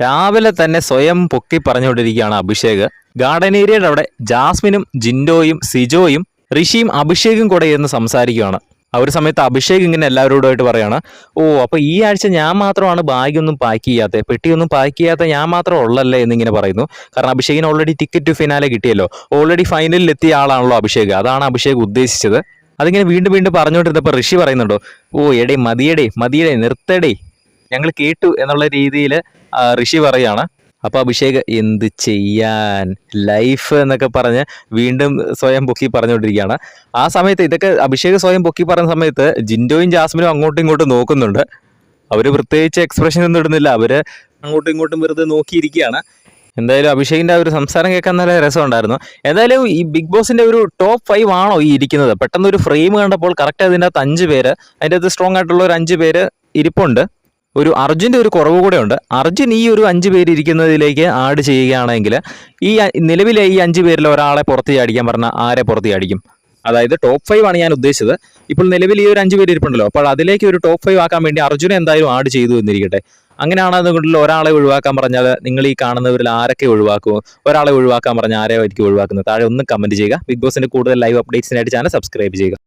രാവിലെ തന്നെ സ്വയം പൊക്കി പറഞ്ഞുകൊണ്ടിരിക്കുകയാണ് അഭിഷേക്. ഗാർഡൻ ഏരിയയുടെ അവിടെ ജാസ്മിനും ജിൻഡോയും സിജോയും ഋഷിയും അഭിഷേകും കൂടെ ഇരുന്ന് സംസാരിക്കുകയാണ്. ആ ഒരു സമയത്ത് അഭിഷേക് ഇങ്ങനെ എല്ലാവരോടുമായിട്ട് പറയാണ്, ഓ അപ്പോൾ ഈ ആഴ്ച ഞാൻ മാത്രമാണ് ബാഗൊന്നും പാക്ക് ചെയ്യാത്ത, പെട്ടിയൊന്നും പാക്ക് ചെയ്യാത്ത ഞാൻ മാത്രം ഉള്ളല്ലേ എന്നിങ്ങനെ പറയുന്നു. കാരണം അഭിഷേകിന് ഓൾറെഡി ടിക്കറ്റ് ടു ഫിനാലെ കിട്ടിയല്ലോ, ഓൾറെഡി ഫൈനലിൽ എത്തിയ ആളാണല്ലോ അഭിഷേക്. അതാണ് അഭിഷേക് ഉദ്ദേശിച്ചത്. അതിങ്ങനെ വീണ്ടും വീണ്ടും പറഞ്ഞുകൊണ്ടിരുന്നപ്പോൾ ഋഷി പറയുന്നുണ്ടോ, ഓ എടേ മതിയടേ മതിയടേ നിർത്തടേ, ഞങ്ങൾ കേട്ടു എന്നുള്ള രീതിയിൽ ഋഷി പറയാണ്. അപ്പോൾ അഭിഷേക് എന്ത് ചെയ്യാൻ, ലൈഫ് എന്നൊക്കെ പറഞ്ഞ് വീണ്ടും സ്വയം പൊക്കി പറഞ്ഞുകൊണ്ടിരിക്കുകയാണ്. ആ സമയത്ത് ഇതൊക്കെ അഭിഷേക് സ്വയം പൊക്കി പറഞ്ഞ സമയത്ത് ജിൻഡോയും ജാസ്മിനും അങ്ങോട്ടും ഇങ്ങോട്ടും നോക്കുന്നുണ്ട്. അവർ പ്രത്യേകിച്ച് എക്സ്പ്രഷൻ ഒന്നും ഇടുന്നില്ല, അവർ അങ്ങോട്ടും ഇങ്ങോട്ടും വെറുതെ നോക്കിയിരിക്കുകയാണ്. എന്തായാലും അഭിഷേകിന്റെ ഒരു സംസാരം കേൾക്കാൻ നല്ല രസമുണ്ടായിരുന്നു. എന്തായാലും ഈ ബിഗ് ബോസിന്റെ ഒരു ടോപ്പ് 5 ആണോ ഈ ഇരിക്കുന്നത്? പെട്ടെന്ന് ഒരു ഫ്രെയിം കണ്ടപ്പോൾ കറക്റ്റ് അതിൻ്റെ അകത്ത് 5 പേര്, അതിൻ്റെ അകത്ത് സ്ട്രോങ് ആയിട്ടുള്ള ഒരു 5 പേര് ഇരിപ്പുണ്ട്. ഒരു അർജുൻ്റെ ഒരു കുറവ് കൂടെ ഉണ്ട്. അർജുൻ ഈ ഒരു 5 പേര് ഇരിക്കുന്നതിലേക്ക് ആഡ് ചെയ്യുകയാണെങ്കിൽ ഈ നിലവിലെ ഈ 5 പേരിൽ ഒരാളെ പുറത്ത് ചാടിക്കാൻ പറഞ്ഞാൽ ആരെ പുറത്ത് ചാടിക്കും? അതായത് ടോപ്പ് 5 ആണ് ഞാൻ ഉദ്ദേശിച്ചത്. ഇപ്പോൾ നിലവിൽ ഈ ഒരു 5 പേര് ഇരിപ്പുണ്ടല്ലോ, അപ്പോൾ അതിലേക്ക് ഒരു ടോപ്പ് 5 ആക്കാൻ വേണ്ടി അർജുനെ എന്തായാലും ആഡ് ചെയ്തു എന്നിരിക്കട്ടെ. അങ്ങനെയാണെന്നുണ്ടെങ്കിൽ ഒരാളെ ഒഴിവാക്കാൻ പറഞ്ഞാൽ നിങ്ങൾ ഈ കാണുന്നവരിൽ ആരൊക്കെ ഒഴിവാക്കുമോ? ഒരാളെ ഒഴിവാക്കാൻ പറഞ്ഞാൽ ആരെയായിരിക്കും ഒഴിവാക്കുന്നത്? താഴെ ഒന്ന് കമന്റ് ചെയ്യുക. ബിഗ് ബോസിന്റെ കൂടുതൽ ലൈവ് അപ്ഡേറ്റ്സിനായിട്ട് ചാനൽ സബ്സ്ക്രൈബ് ചെയ്യുക.